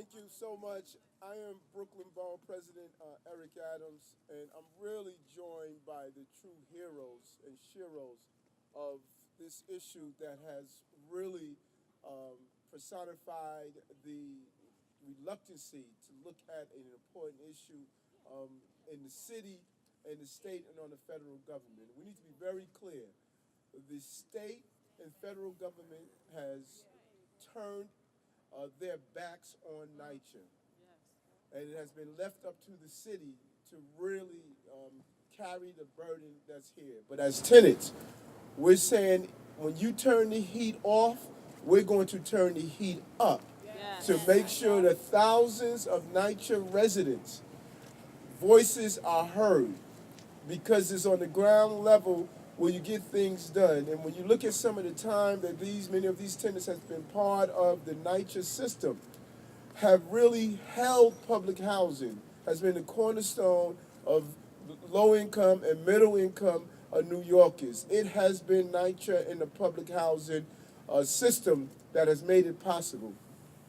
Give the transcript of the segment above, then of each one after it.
Thank you so much. I am Brooklyn Borough President Eric Adams, and I'm really joined by the true heroes and sheroes of this issue that has really um, personified the reluctancy to look at an important issue in the city, in the state, and on the federal government. We need to be very clear. The state and federal government has turned their backs on NYCHA, and it has been left up to the city to really carry the burden that's here. But as tenants, we're saying when you turn the heat off, we're going to turn the heat up to make sure that thousands of NYCHA residents' voices are heard, because it's on the ground level where you get things done. And when you look at some of the time that many of these tenants have been part of the NYCHA system, have really held public housing, has been the cornerstone of low income and middle income New Yorkers. It has been NYCHA in the public housing system that has made it possible.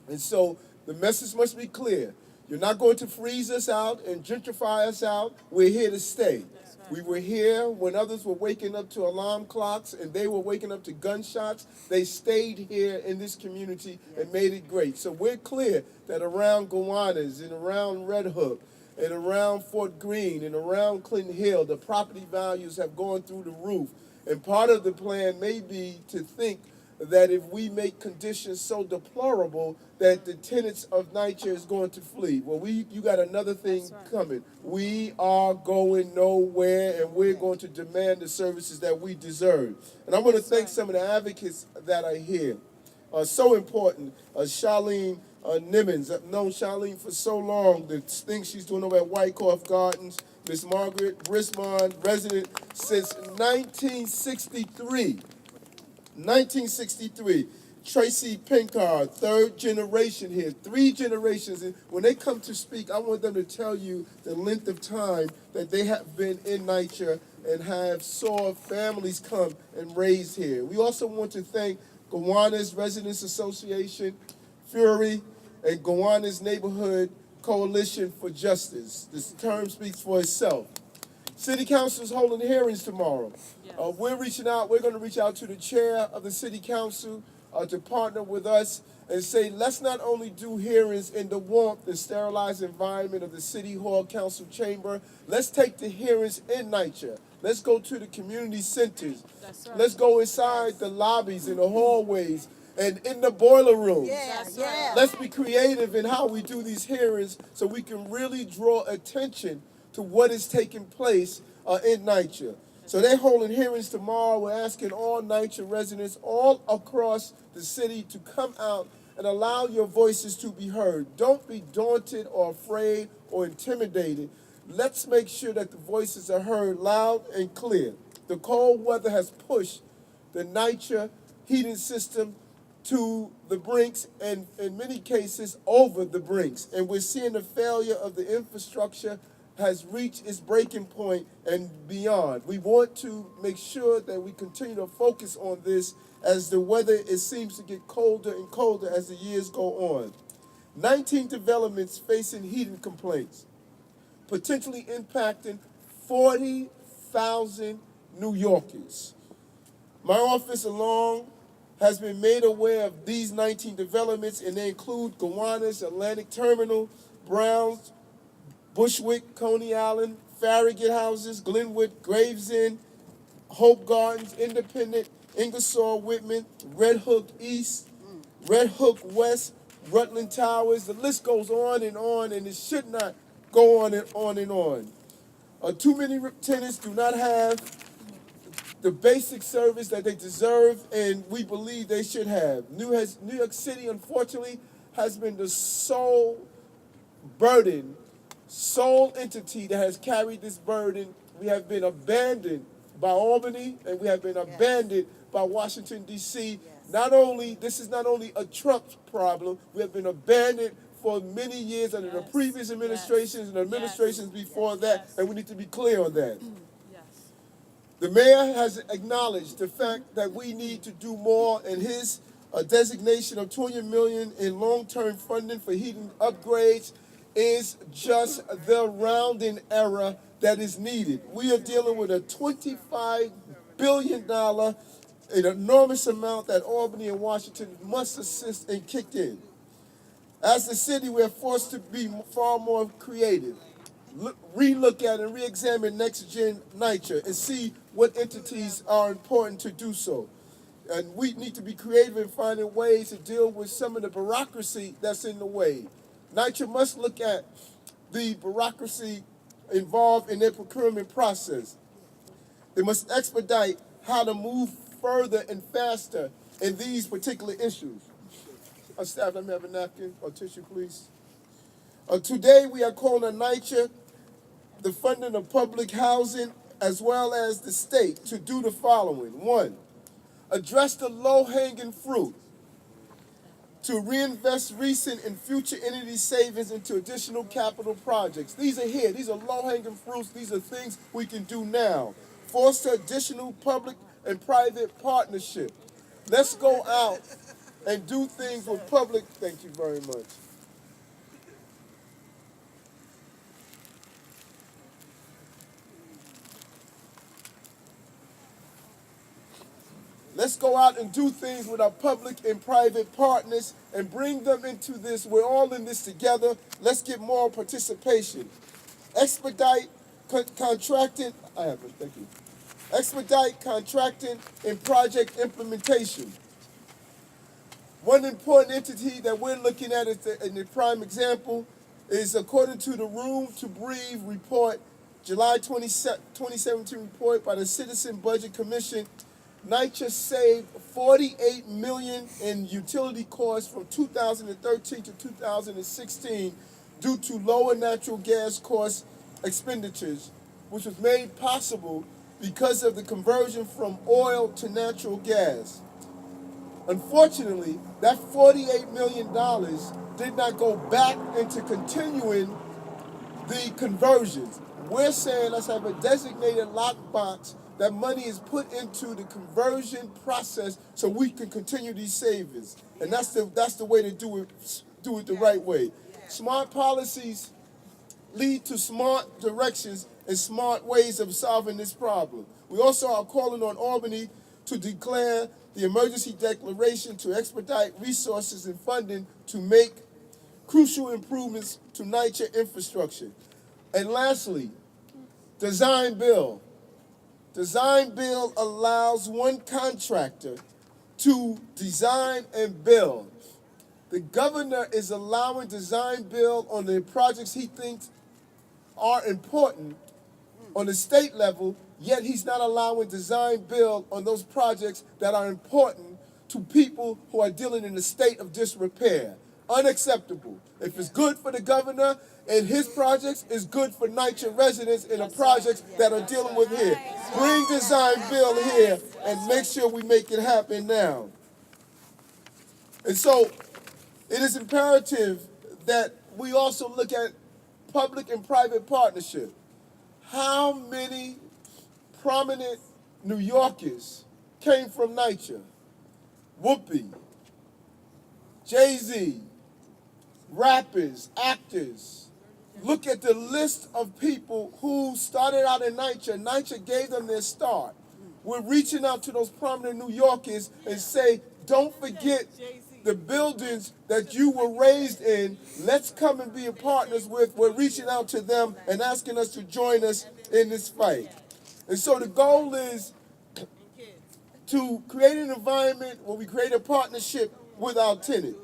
And so the message must be clear. You're not going to freeze us out and gentrify us out. We're here to stay. We were here when others were waking up to alarm clocks and they were waking up to gunshots. They stayed here in this community and made it great. So we're clear that around Gowanus and around Red Hook and around Fort Greene and around Clinton Hill, the property values have gone through the roof. And part of the plan may be to think that if we make conditions so deplorable that the tenants of NYCHA is going to flee. Well, you got another thing coming. We are going nowhere, and we're going to demand the services that we deserve. And I want to thank some of the advocates that are here. So important. Charlene Nimmons. I've known Charlene for so long. The things she's doing over at Wyckoff Gardens. Miss Margaret Brisbane, resident since 1963. 1963, Tracy Pinkard, third generation here, 3 generations. And when they come to speak, I want them to tell you the length of time that they have been in NYCHA and have saw families come and raised here. We also want to thank Gowanus Residents Association, Fury, and Gowanus Neighborhood Coalition for Justice. This term speaks for itself. City Council is holding hearings tomorrow. We're going to reach out to the chair of the City Council to partner with us and say, let's not only do hearings in the warmth and sterilized environment of the City Hall Council chamber, let's take the hearings in NYCHA. Let's go to the community centers. Let's go inside the lobbies and the hallways and in the boiler rooms. Let's be creative in how we do these hearings so we can really draw attention to what is taking place in NYCHA. So they're holding hearings tomorrow. We're asking all NYCHA residents all across the city to come out and allow your voices to be heard. Don't be daunted or afraid or intimidated. Let's make sure that the voices are heard loud and clear. The cold weather has pushed the NYCHA heating system to the brinks, and in many cases over the brinks. And we're seeing the failure of the infrastructure has reached its breaking point and beyond. We want to make sure that we continue to focus on this as the weather seems to get colder and colder as the years go on. 19 developments facing heating complaints, potentially impacting 40,000 New Yorkers. My office alone has been made aware of these 19 developments, and they include Gowanus, Atlantic Terminal, Browns, Bushwick, Coney Island, Farragut Houses, Glenwood, Gravesend, Hope Gardens, Independent, Ingersoll, Whitman, Red Hook East, Red Hook West, Rutland Towers. The list goes on, and it should not go on and on and on. Too many tenants do not have the basic service that they deserve, and we believe they should have. New York City, unfortunately, has been the sole entity that has carried this burden. We have been abandoned by Albany, and we have been abandoned by Washington, D.C. This is not only a Trump problem, we have been abandoned for many years under the previous administrations and administrations before that, and we need to be clear on that. The mayor has acknowledged the fact that we need to do more, and his a designation of $20 million in long-term funding for heating upgrades is just the rounding error that is needed. We are dealing with a $25 billion, an enormous amount that Albany and Washington must assist and kick in. As a city, we are forced to be far more creative, relook at and re-examine next-gen NYCHA and see what entities are important to do so. And we need to be creative in finding ways to deal with some of the bureaucracy that's in the way. NYCHA must look at the bureaucracy involved in their procurement process. They must expedite how to move further and faster in these particular issues. Staff, let me have a napkin or tissue, please. Today, we are calling on NYCHA, the funding of public housing, as well as the state, to do the following. 1, address the low-hanging fruit, to reinvest recent and future entity savings into additional capital projects. These are here. These are low-hanging fruits. These are things we can do now. Foster additional public and private partnership. Let's go out and do things with public. Thank you very much. Let's go out and do things with our public and private partners and bring them into this. We're all in this together. Let's get more participation. Expedite contracting. I have it. Thank you. Expedite contracting and project implementation. One important entity that we're looking at in the prime example is, according to the Room to Breathe report, July 2017 report by the Citizen Budget Commission, NYCHA saved $48 million in utility costs from 2013 to 2016 due to lower natural gas cost expenditures, which was made possible because of the conversion from oil to natural gas. Unfortunately, that $48 million did not go back into continuing the conversions. We're saying let's have a designated lockbox. That money is put into the conversion process so we can continue these savings. And that's the way to do it the right way. Smart policies lead to smart directions and smart ways of solving this problem. We also are calling on Albany to declare the emergency declaration to expedite resources and funding to make crucial improvements to NYCHA infrastructure. And lastly, design build. Design build allows one contractor to design and build. The governor is allowing design build on the projects he thinks are important on the state level, yet he's not allowing design build on those projects that are important to people who are dealing in a state of disrepair. Unacceptable. If it's good for the governor and his projects, it's good for NYCHA residents in the projects that are dealing with here. Bring design build here and make sure we make it happen now. And so it is imperative that we also look at public and private partnership. How many prominent New Yorkers came from NYCHA? Whoopi, Jay-Z, rappers, actors. Look at the list of people who started out in NYCHA. NYCHA gave them their start. We're reaching out to those prominent New Yorkers and say, don't forget the buildings that you were raised in. Let's come and be partners with. We're reaching out to them and asking us to join us in this fight. And so the goal is to create an environment where we create a partnership with our tenant.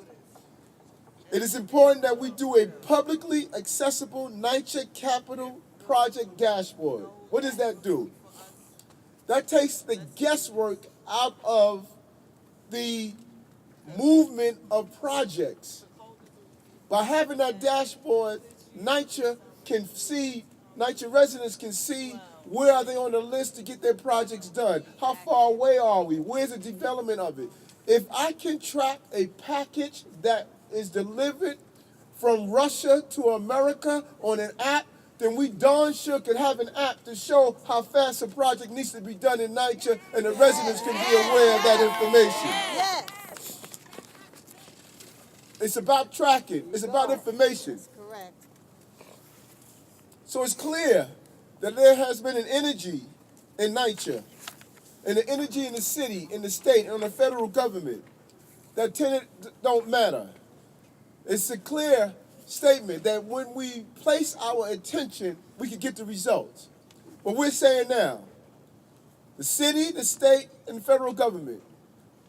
It is important that we do a publicly accessible NYCHA capital project dashboard. What does that do? That takes the guesswork out of the movement of projects. By having that dashboard, NYCHA residents can see where are they on the list to get their projects done. How far away are we? Where's the development of it? If I can track a package that is delivered from Russia to America on an app, then we darn sure could have an app to show how fast a project needs to be done in NYCHA, and the residents can be aware of that information. It's about tracking. It's about information. That's correct. So it's clear that there has been an energy in NYCHA and an energy in the city, in the state, and on the federal government that tenants don't matter. It's a clear statement that when we place our attention, we can get the results. But we're saying now, the city, the state, and the federal government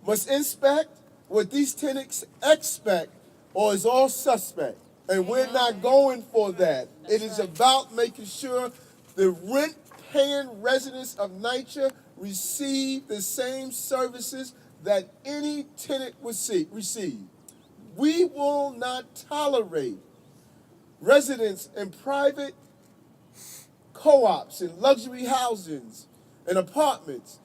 must inspect what these tenants expect or is all suspect. And we're not going for that. It is about making sure the rent-paying residents of NYCHA receive the same services that any tenant would receive. We will not tolerate residents in private co-ops and luxury housings and apartments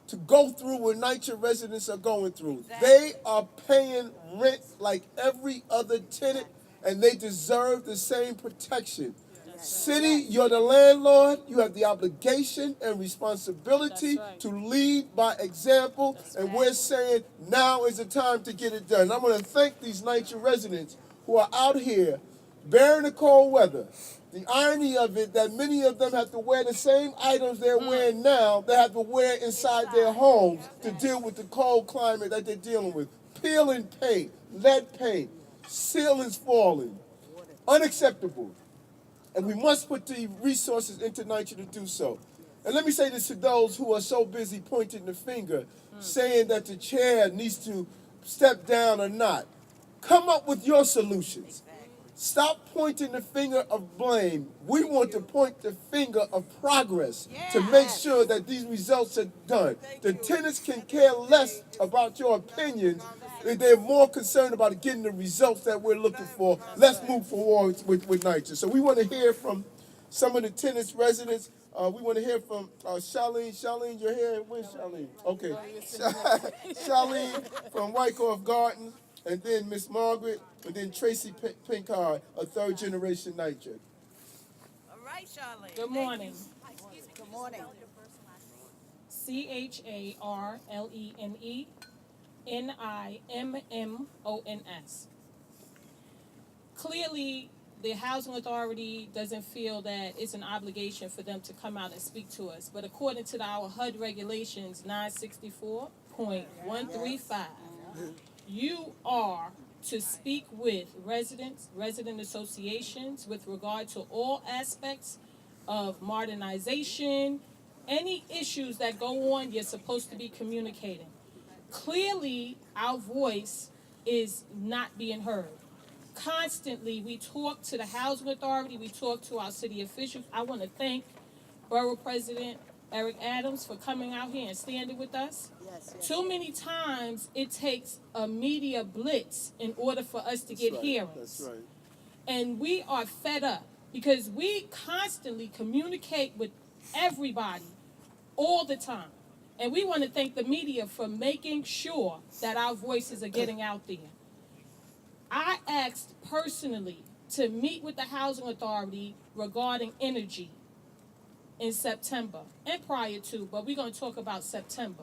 to go through what NYCHA residents are going through. They are paying rent like every other tenant, and they deserve the same protection. City, you're the landlord. You have the obligation and responsibility to lead by example, and we're saying now is the time to get it done. And I want to thank these NYCHA residents who are out here bearing the cold weather. The irony of it that many of them have to wear the same items they're wearing now, they have to wear inside their homes to deal with the cold climate that they're dealing with. Peeling paint, lead paint, ceilings falling. Unacceptable. And we must put the resources into NYCHA to do so. And let me say this to those who are so busy pointing the finger, saying that the chair needs to step down or not. Come up with your solutions. Stop pointing the finger of blame. We want to point the finger of progress to make sure that these results are done. The tenants can care less about your opinions. They're more concerned about getting the results that we're looking for. Let's move forward with NYCHA. So we want to hear from some of the tenants, residents. We want to hear from Charlene. Charlene, you're here? Where's Charlene? Okay. Charlene from Wyckoff Gardens, and then Miss Margaret, and then Tracy Pinkard, a third-generation NYCHA. All right, Charlene. Good morning. Good morning. CHARLENENIMMONS. Clearly, the Housing Authority doesn't feel that it's an obligation for them to come out and speak to us. But according to our HUD regulations 964.135, you are to speak with residents, resident associations with regard to all aspects of modernization, any issues that go on, you're supposed to be communicating. Clearly, our voice is not being heard. Constantly, we talk to the Housing Authority, we talk to our city officials. I want to thank Borough President Eric Adams for coming out here and standing with us. Yes. Too many times it takes a media blitz in order for us to get hearings. That's right. And we are fed up because we constantly communicate with everybody all the time. And we want to thank the media for making sure that our voices are getting out there. I asked personally to meet with the Housing Authority regarding energy in September and prior to, but we're going to talk about September.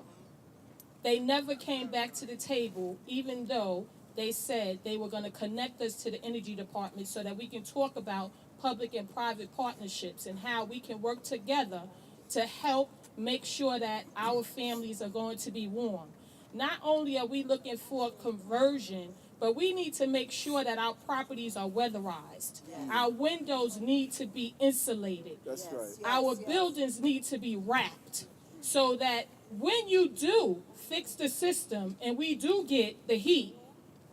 They never came back to the table, even though they said they were going to connect us to the energy department so that we can talk about public and private partnerships and how we can work together to help make sure that our families are going to be warm. Not only are we looking for conversion, but we need to make sure that our properties are weatherized. Our windows need to be insulated. That's right. Our buildings need to be wrapped so that when you do fix the system and we do get the heat,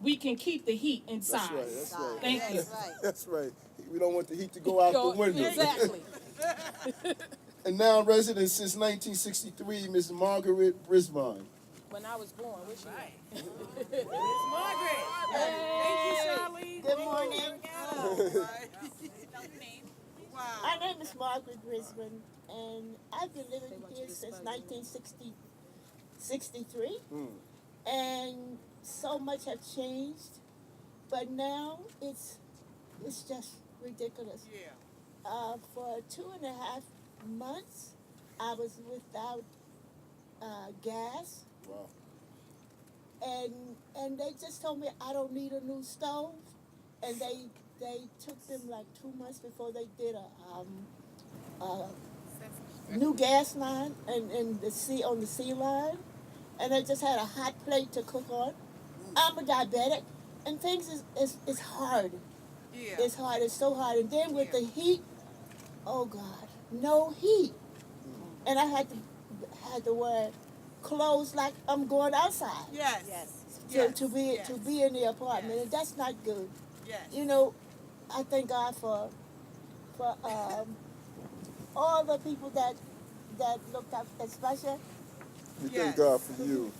we can keep the heat inside. That's right. That's right. Thank you. That's right. We don't want the heat to go out the window. Exactly. And now resident since 1963, Ms. Margaret Brisbane. When I was born, which Right. year? Miss Margaret. Thank you, Charlene. Good morning. My name is Margaret Brisbane, and I've been living here since 1963, and so much have changed, but now it's just ridiculous. Yeah. For 2.5 months, I was without gas, Wow. and they just told me I don't need a new stove, and they took them like 2 months before they did a new gas line and the sea on the sea line, and they just had a hot plate to cook on. I'm a diabetic, and things is hard. Yeah. It's hard. It's so hard. And then with the heat, oh God, no heat, and I had to wear clothes like I'm going outside. Yes. To be in the apartment, and that's not good. Yes. You know, I thank God for all the people that looked up, especially. We Yes. thank God for you.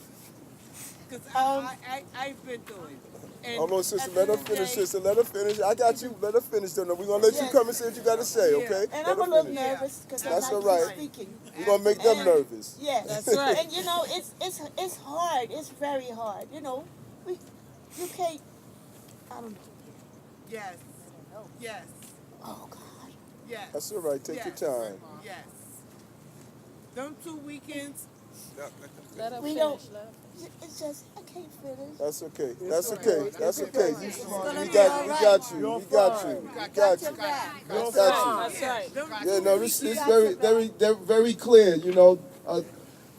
Because I've been through it. And Hold on, sister. at Let the her end of the finish, day- sister. Let her finish. I got you. Let her finish. Though. We're going to let you Yes. come and say what you got to say, Yeah. okay? And Let I'm a her little finish. nervous because I'm That's not all right. used to speaking. We're going to make them And- nervous. Yes, That's right. And you know, it's hard. It's very hard. You know, you can't. I don't know. Yes. Yes. Oh God. Yes. That's all right. Take your time. Yes. Them 2 weekends. Let her We finish. don't. It's just I can't finish. That's okay. That's okay. That's okay. You gonna be got all you. right. Got you. We got you. We got you. That's Got right. That's right. Them Yeah, 2 no, this is weekends. very clear. You know,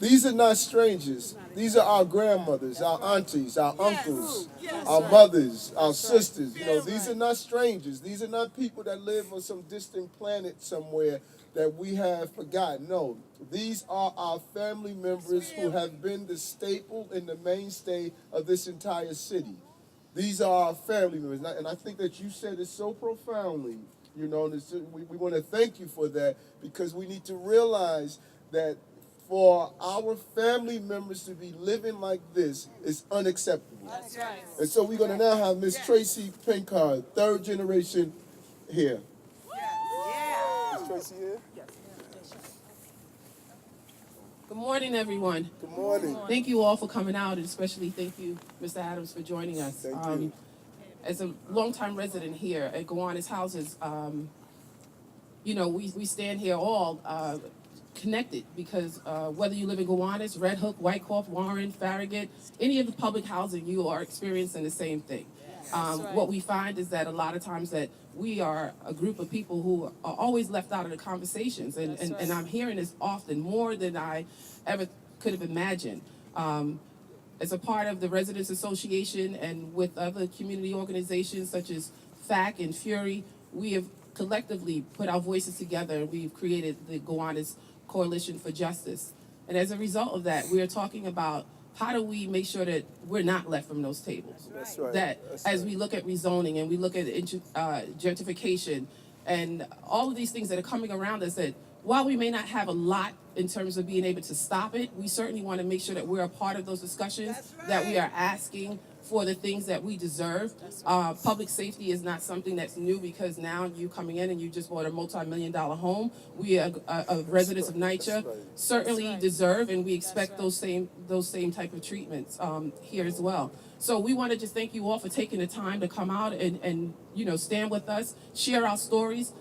these are not strangers. These are our grandmothers, our aunties, our uncles, Yes. our mothers, our sisters. You know, these are not strangers. These are not people that live on some distant planet somewhere that we have forgotten. No, these are our family members who have been the staple and the mainstay of this entire city. These are our family members. And I think that you said it so profoundly, you know, and we want to thank you for that, because we need to realize that for our family members to be living like this is unacceptable. That's right. And so we're going to now have Miss Tracy Pinkard, third generation, here. Yeah. Miss Tracy here? Good morning, everyone. Good morning. Thank you all for coming out, and especially thank you, Mr. Adams, for joining us. Thank you. As a longtime resident here at Gowanus Houses, you know, we stand here all connected because whether you live in Gowanus, Red Hook, Wyckoff, Warren, Farragut, any of the public housing, you are experiencing the same thing. right. What we find is that a lot of times that we are a group of people who are always left out of the conversations, and That's right. and I'm hearing this often, more than I ever could have imagined. As a part of the Residents Association and with other community organizations such as FAC and Fury, we have collectively put our voices together, and we've created the Gowanus Coalition for Justice. And as a result of that, we are talking about how do we make sure that we're not left from those tables. That's right. That That's as right. we look at rezoning and we look at gentrification and all of these things that are coming around us, that while we may not have a lot in terms of being able to stop it, we certainly want to make sure that we're a part of those discussions, That's that we right. are asking for the things that we deserve. Public safety is not something that's new because now you coming in and you just bought a multi-million-dollar home. We are residents of NYCHA That's right. certainly That's right. deserve, and we expect right. those same type of treatments here as well. So we want to just thank you all for taking the time to come out and you know, stand with us, share our stories.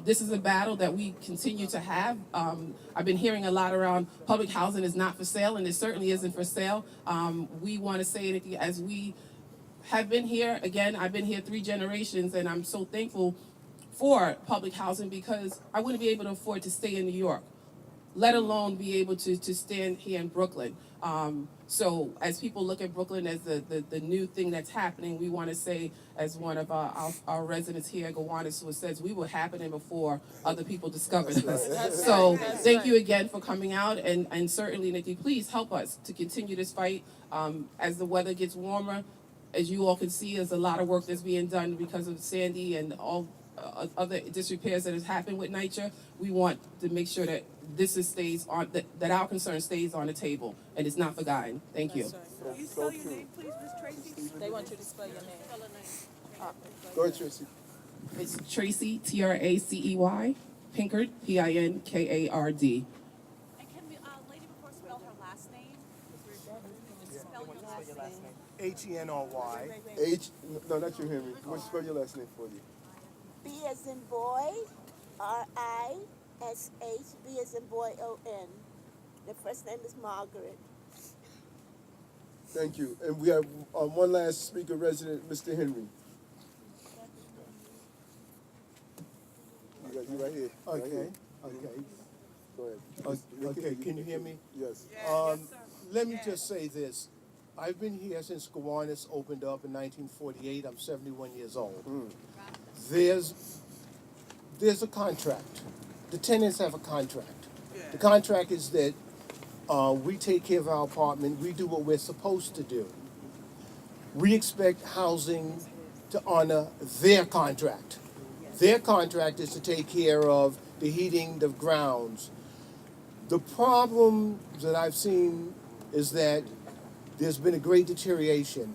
This is a battle that we continue to have. I've been hearing a lot around public housing is not for sale, and it certainly isn't for sale. We want to say it as we have been here. Again, I've been here 3 generations, and I'm so thankful for public housing because I wouldn't be able to afford to stay in New York, let alone be able to stand here in Brooklyn. So as people look at Brooklyn as the new thing that's happening, we want to say, as one of our residents here at Gowanus who says, we were happening before other people discovered us. So thank you again for coming out, and certainly, Nikki, please help us to continue this fight. As the weather gets warmer, as you all can see, there's a lot of work that's being done because of Sandy and all other disrepairs that has happened with NYCHA. We want to make sure that stays on, that our concern stays on the table and it's not forgotten. Thank you. That's right. Can you spell your name, please, Miss Tracy? They want you to spell your name. Go ahead, Tracy. It's Tracy, Tracey, Pinkard, Pinkard. And can we, lady before spell her last name? Spell your last name. H-E-N-R-Y. H, no, not you, Henry. What's spell your last name for you? B as in boy, R-I-S-H, B as in boy, O-N. The first name is Margaret. Thank you. And we have one last speaker resident, Mr. Henry. You right here. Right Okay, here. okay. Go ahead. Okay, can you hear me? Yes. Let me just say this. I've been here since Gowanus opened up in 1948. I'm 71 years old. There's a contract. The tenants have a contract. The contract is that we take care of our apartment. We do what we're supposed to do. We expect housing to honor their contract. Their contract is to take care of the heating, the grounds. The problem that I've seen is that there's been a great deterioration.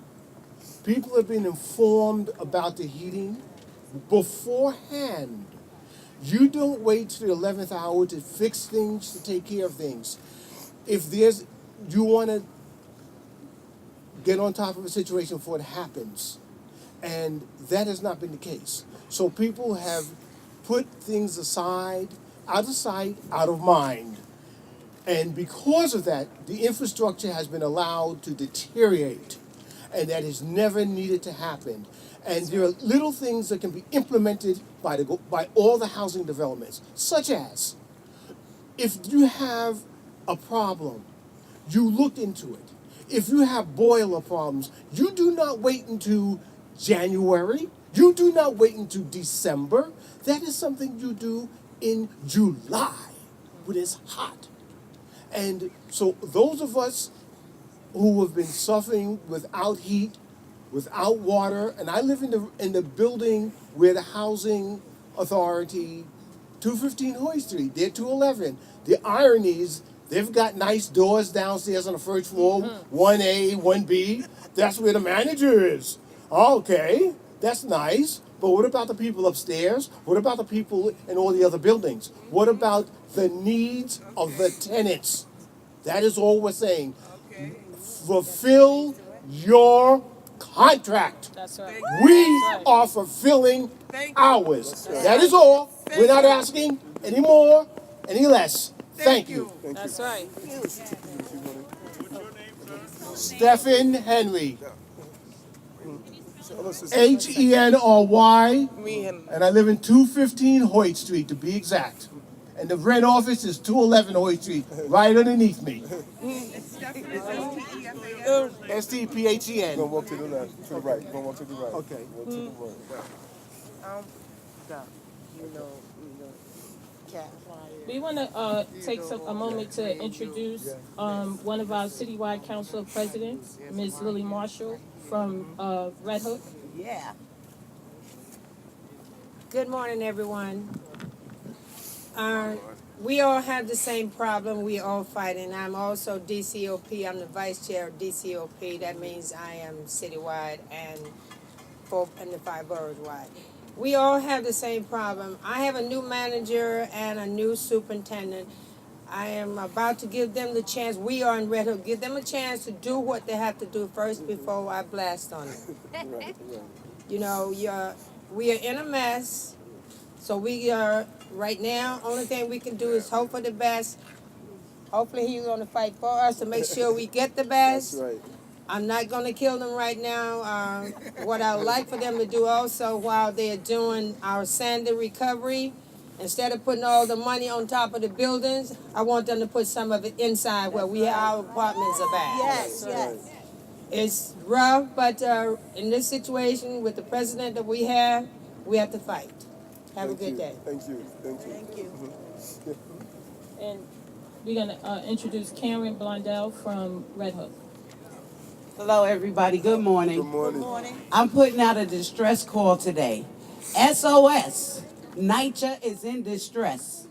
People have been informed about the heating beforehand. You don't wait to the 11th hour to fix things, to take care of things. If you want to get on top of a situation before it happens. And that has not been the case. So people have put things aside, out of sight, out of mind. And because of that, the infrastructure has been allowed to deteriorate. And that has never needed to happen. And there are little things that can be implemented by all the housing developments, such as, if you have a problem, you look into it. If you have boiler problems, you do not wait until January. You do not wait until December. That is something you do in July when it's hot. And so those of us who have been suffering without heat, without water, and I live in the building where the housing authority, 215 Hoy Street, they're 211. The irony is they've got nice doors downstairs on the first floor, 1A, 1B. That's where the manager is. Okay, that's nice. But what about the people upstairs? What about the people in all the other buildings? What about the needs of the tenants? That is all we're saying. Fulfill your contract. That's right. We are fulfilling ours. That is all. We're not asking any more, any less. Thank you. That's right. Stephen Henry. Henry. And I live in 215 Hoyt Street, to be exact. And the rent office is 211 Hoyt Street, right underneath me. STPHEN. Gonna walk to the left, to the right. Gonna walk to the right. Okay. Walk to the right. We want to take a moment to introduce one of our citywide council presidents, Ms. Lily Marshall from Red Hook. Yeah. Good morning, everyone. We all have the same problem. We all fighting. I'm also DCOP. I'm the vice chair of DCOP. That means I am citywide and the 5 boroughs wide. We all have the same problem. I have a new manager and a new superintendent. I am about to give them the chance. We are in Red Hook. Give them a chance to do what they have to do first before I blast on them. You know, we are in a mess. So we are, right now, only thing we can do is hope for the best. Hopefully he's going to fight for us to make sure we get the best. That's right. I'm not going to kill them right now. What I would like for them to do also while they're doing our Sandy recovery, instead of putting all the money on top of the buildings, I want them to put some of it inside where our apartments are bad. Yes, yes. It's rough, but in this situation with the president that we have to fight. Have a good day. Thank you. Thank you. Thank you. And we're going to introduce Karen Blondell from Red Hook. Hello, everybody. Good morning. Good morning. Good morning. I'm putting out a distress call today. SOS. NYCHA is in distress.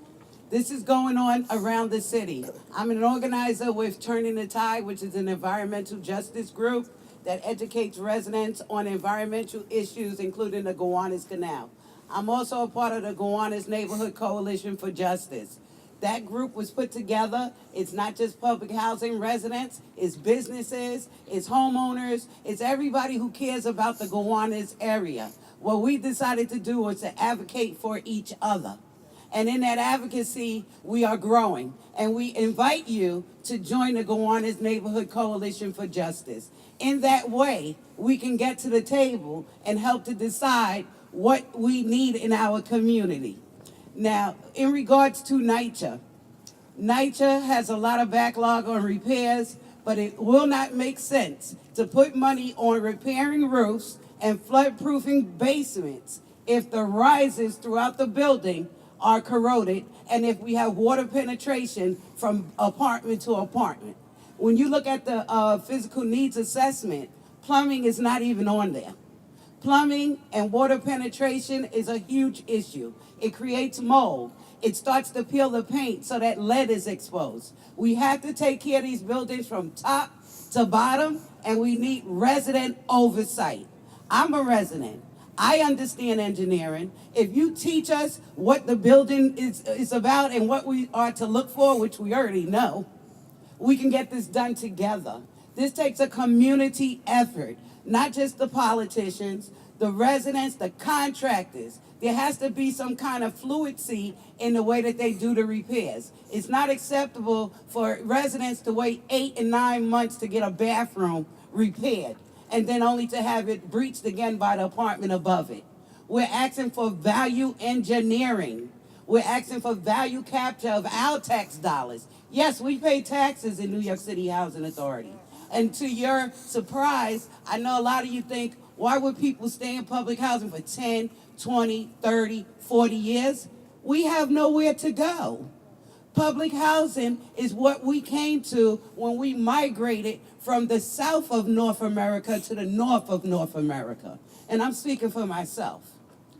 This is going on around the city. I'm an organizer with Turning the Tide, which is an environmental justice group that educates residents on environmental issues, including the Gowanus Canal. I'm also a part of the Gowanus Neighborhood Coalition for Justice. That group was put together. It's not just public housing residents, it's businesses, it's homeowners, it's everybody who cares about the Gowanus area. What we decided to do was to advocate for each other. And in that advocacy, we are growing. And we invite you to join the Gowanus Neighborhood Coalition for Justice. In that way, we can get to the table and help to decide what we need in our community. Now, in regards to NYCHA, NYCHA has a lot of backlog on repairs, but it will not make sense to put money on repairing roofs and flood-proofing basements if the rises throughout the building are corroded and if we have water penetration from apartment to apartment. When you look at the physical needs assessment, plumbing is not even on there. Plumbing and water penetration is a huge issue. It creates mold. It starts to peel the paint so that lead is exposed. We have to take care of these buildings from top to bottom, and we need resident oversight. I'm a resident. I understand engineering. If you teach us what the building is about and what we are to look for, which we already know, we can get this done together. This takes a community effort, not just the politicians, the residents, the contractors. There has to be some kind of fluency in the way that they do the repairs. It's not acceptable for residents to wait 8 and 9 months to get a bathroom repaired and then only to have it breached again by the apartment above it. We're asking for value engineering. We're asking for value capture of our tax dollars. Yes, we pay taxes in New York City Housing Authority. And to your surprise, I know a lot of you think, why would people stay in public housing for 10, 20, 30, 40 years? We have nowhere to go. Public housing is what we came to when we migrated from the south of North America to the north of North America. And I'm speaking for myself,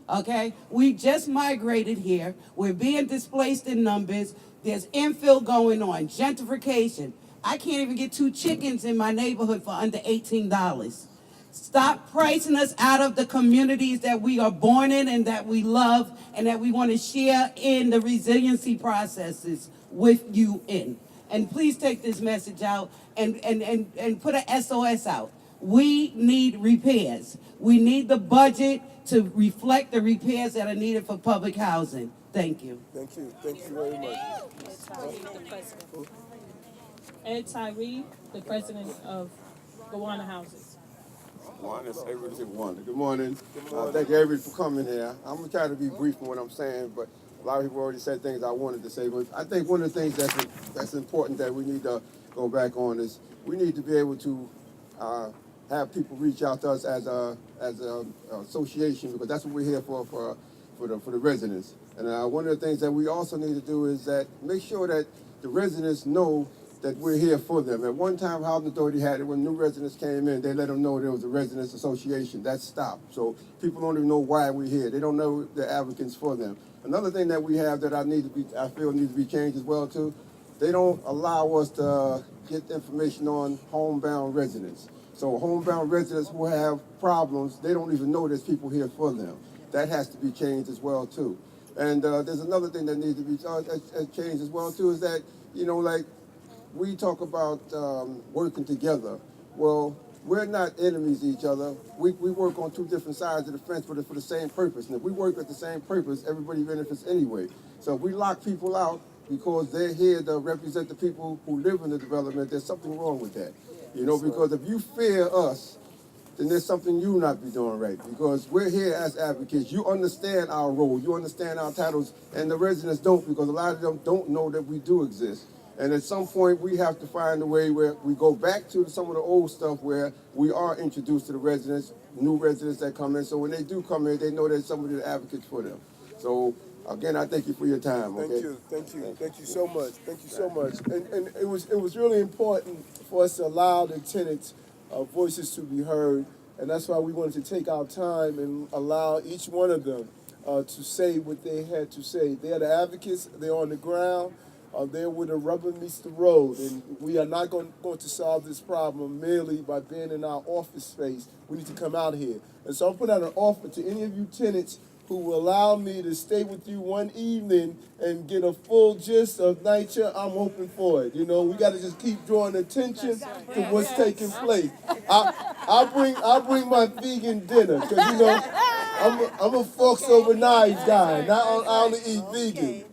okay? We just migrated here. We're being displaced in numbers. There's infill going on, gentrification. I can't even get 2 chickens in my neighborhood for under $18. Stop pricing us out of the communities that we are born in and that we love and that we want to share in the resiliency processes with you in. And please take this message out and put an SOS out. We need repairs. We need the budget to reflect the repairs that are needed for public housing. Thank you. Thank you. Thank you very much. Ed Tyree, the president of Gowanus Houses. Gowanus Neighborhood Coalition. Good morning. Thank you everybody for coming here. I'm going to try to be brief in what I'm saying, but a lot of people already said things I wanted to say. But I think one of the things that's important that we need to go back on is we need to be able to have people reach out to us as a association, because that's what we're here for the residents. And one of the things that we also need to do is that make sure that the residents know that we're here for them. At one time, Housing Authority had it when new residents came in, they let them know there was a residents association. That stopped. So people don't even know why we're here. They don't know the advocates for them. Another thing that we have that I feel needs to be changed as well too, they don't allow us to get information on homebound residents. So homebound residents who have problems, they don't even know there's people here for them. That has to be changed as well too. And there's another thing that needs to be changed as well too, is that, like, we talk about working together. Well, we're not enemies to each other. We work on 2 different sides of the fence for the same purpose. And if we work at the same purpose, everybody benefits anyway. So if we lock people out because they're here to represent the people who live in the development, there's something wrong with that. Because if you fear us, then there's something you not be doing right. Because we're here as advocates. You understand our role. You understand our titles. And the residents don't, because a lot of them don't know that we do exist. And at some point, we have to find a way where we go back to some of the old stuff where we are introduced to the residents, new residents that come in. So when they do come in, they know there's somebody that advocates for them. So again, I thank you for your time. Okay? Thank you so much. Thank you so much. And it was really important for us to allow the tenants' voices to be heard, and that's why we wanted to take our time and allow each one of them to say what they had to say. They are the advocates. They're on the ground. There where the rubber meets the road, and we are not going to solve this problem merely by being in our office space. We need to come out here. And so I'm putting out an offer to any of you tenants who will allow me to stay with you one evening and get a full gist of NYCHA. I'm hoping for it. We got to just keep drawing attention to what's taking place. I'll bring my vegan dinner, because I'm a forks over knives guy. I only eat vegan.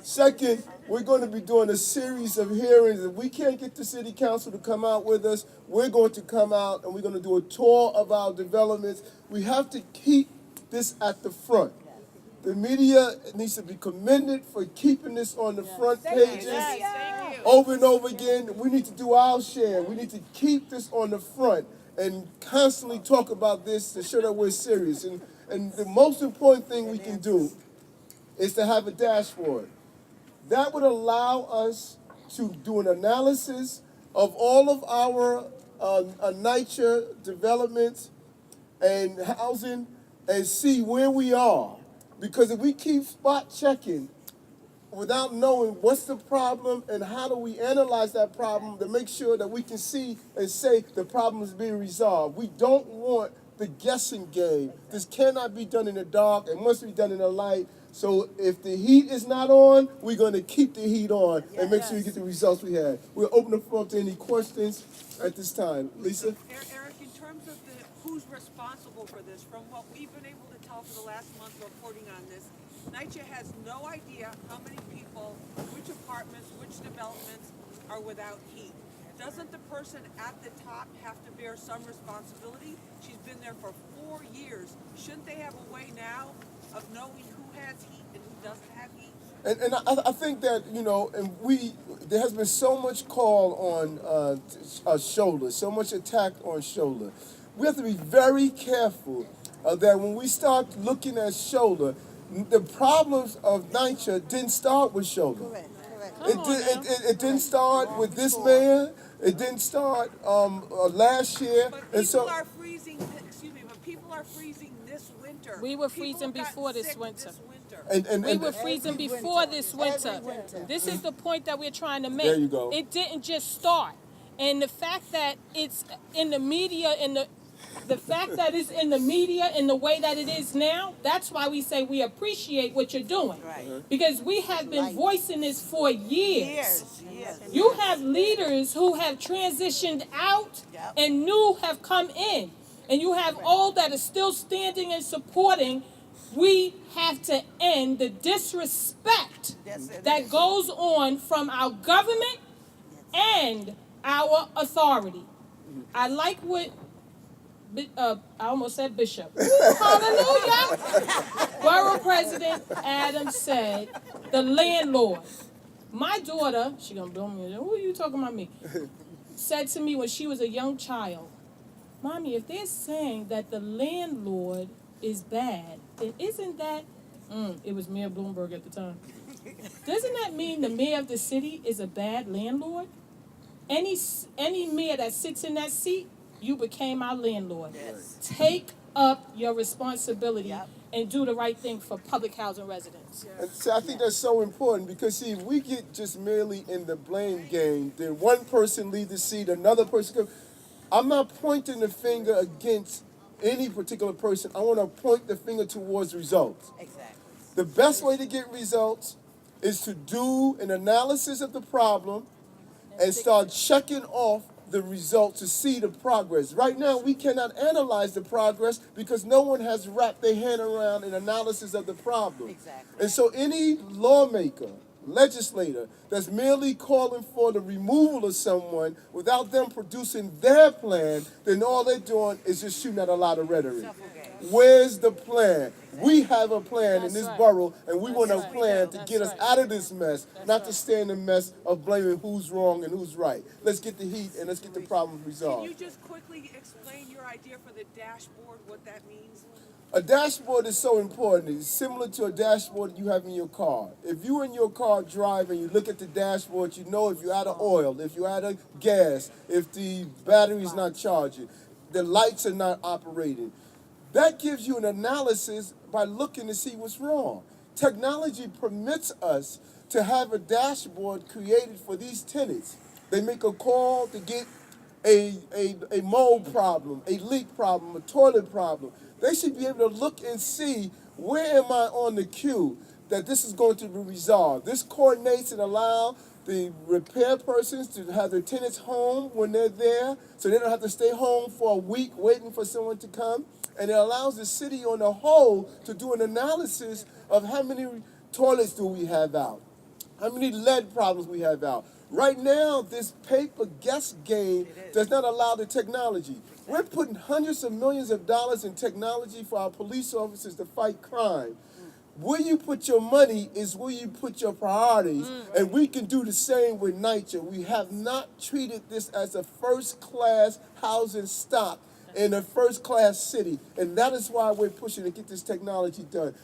Second, we're going to be doing a series of hearings. If we can't get the city council to come out with us, we're going to come out and we're going to do a tour of our developments. We have to keep this at the front. The media needs to be commended for keeping this on the front pages over and over again. We need to do our share. We need to keep this on the front and constantly talk about this to show that we're serious. And the most important thing we can do is to have a dashboard. That would allow us to do an analysis of all of our NYCHA developments and housing and see where we are. Because if we keep spot checking without knowing what's the problem and how do we analyze that problem to make sure that we can see and say the problem is being resolved. We don't want the guessing game. This cannot be done in the dark. It must be done in the light. So if the heat is not on, we're going to keep the heat on and make sure we get the results we had. We'll open the floor up to any questions at this time. Lisa? Eric, in terms of who's responsible for this, from what we've been able to tell for the last month reporting on this, NYCHA has no idea how many people, which apartments, which developments are without heat. Doesn't the person at the top have to bear some responsibility? She's been there for 4 years. Shouldn't they have a way now of knowing who has heat and who doesn't have heat? And I think that, you know, and there has been so much call on Shoulder, so much attack on Shoulder. We have to be very careful that when we start looking at Shoulder, the problems of NYCHA didn't start with Shoulder. It didn't start with this mayor. It didn't start last year. But people are freezing. Excuse me, but people are freezing this winter. We were freezing before this winter. We were freezing before this winter. This is the point that we're trying to make. There you go. It didn't just start. And the fact that it's in the media, the fact that it's in the media in the way that it is now, that's why we say we appreciate what you're doing. Right. Because we have been voicing this for years. You have leaders who have transitioned out and new have come in. And you have all that are still standing and supporting. We have to end the disrespect that goes on from our government and our authority. I like what I almost said Bishop. Hallelujah. Borough President Adams said, the landlord. My daughter, she gonna blow me. Who are you talking about me? Said to me when she was a young child, Mommy, if they're saying that the landlord is bad, then isn't that, it was Mayor Bloomberg at the time. Doesn't that mean the mayor of the city is a bad landlord? Any mayor that sits in that seat, you became our landlord. Yes. Take up your responsibility and do the right thing for public housing residents. And so I think that's so important because, see, if we get just merely in the blame game, then one person leaves the seat, another person comes. I'm not pointing the finger against any particular person. I want to point the finger towards results. Exactly. The best way to get results is to do an analysis of the problem and start checking off the results to see the progress. Right now, we cannot analyze the progress because no one has wrapped their hand around an analysis of the problem. Exactly. And so any lawmaker, legislator, that's merely calling for the removal of someone without them producing their plan, then all they're doing is just shooting at a lot of rhetoric. Where's the plan? We have a plan in this borough, and we want a plan to get us out of this mess, not to stay in the mess of blaming who's wrong and who's right. Let's get the heat and let's get the problem resolved. Can you just quickly explain your idea for the dashboard, what that means? A dashboard is so important. It's similar to a dashboard you have in your car. If you in your car drive and you look at the dashboard, you know if you're out of oil, if you're out of gas, if the battery's not charging, the lights are not operating. That gives you an analysis by looking to see what's wrong. Technology permits us to have a dashboard created for these tenants. They make a call to get a mold problem, a leak problem, a toilet problem. They should be able to look and see where am I on the queue that this is going to be resolved. This coordinates and allows the repair persons to have their tenants home when they're there so they don't have to stay home for a week waiting for someone to come. and it allows the city on the whole to do an analysis of how many toilets do we have out, how many lead problems we have out. Right now, this paper guess game does not allow the technology. We're putting hundreds of millions of dollars in technology for our police officers to fight crime. Where you put your money is where you put your priorities, and we can do the same with NYCHA. We have not treated this as a first-class housing stock in a first-class city, and that is why we're pushing to get this technology done.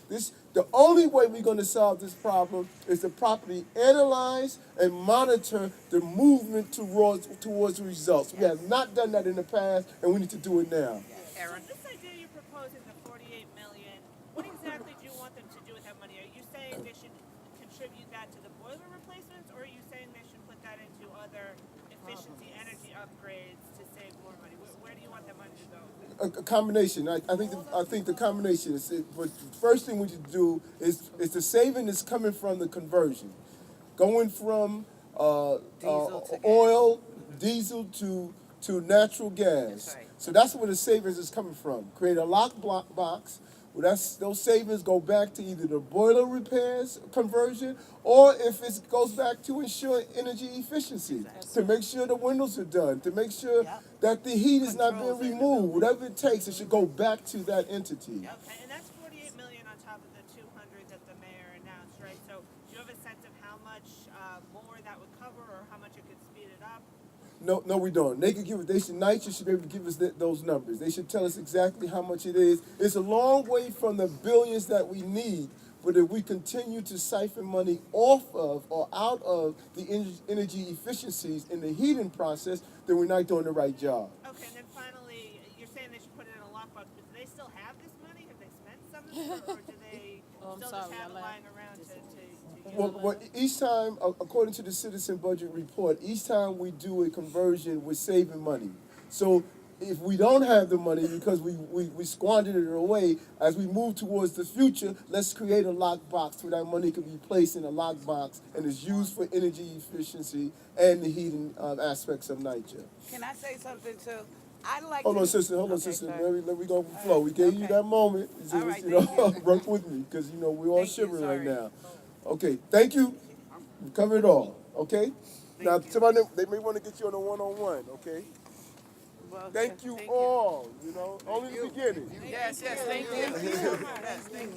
The only way we're going to solve this problem is to properly analyze and monitor the movement towards results. We have not done that in the past, and we need to do it now. Aaron? This idea you're proposing, the $48 million, what exactly do you want them to do with that money? Are you saying they should contribute that to the boiler replacements, or are you saying they should put that into other efficiency energy upgrades to save more money? Where do you want that money to go? A combination. I think the combination is it. But the first thing we should do is the saving is coming from the conversion, going from diesel to natural gas. That's right. So that's where the savings is coming from. Create a lock block box. Well, those savings go back to either the boiler repairs conversion, or if it goes back to ensure energy efficiency, to make sure the windows are done, to make sure that the heat is not being removed. Whatever it takes, it should go back to that entity. Okay, and that's $48 million on top of the 200 that the mayor announced, right? So do you have a sense of how much more that would cover, or how much it could speed it up? No, we don't. NYCHA should be able to give us those numbers. They should tell us exactly how much it is. It's a long way from the billions that we need, but if we continue to siphon money off of or out of the energy efficiencies in the heating process, then we're not doing the right job. Okay, and then finally, you're saying they should put it in a lockbox, but do they still have this money? Have they spent some of it, or do they still just have it lying around to use? Well, each time, according to the citizen budget report, each time we do a conversion, we're saving money. So if we don't have the money because we squandered it away, as we move towards the future, let's create a lockbox where that money can be placed in a lockbox and is used for energy efficiency and the heating aspects of NYCHA. Can I say something too? I'd like Hold to... on, sister. Okay, Let me go with the flow. We gave you that moment. All right, Work with me, because we're all Thank you, shivering right sorry. now. Okay, thank you. We covered it all. Okay. Now, somebody they may want to get you on a one-on-one. Okay. Well, Thank you all. Only the beginning. Yes, thank you. Yes, thank you.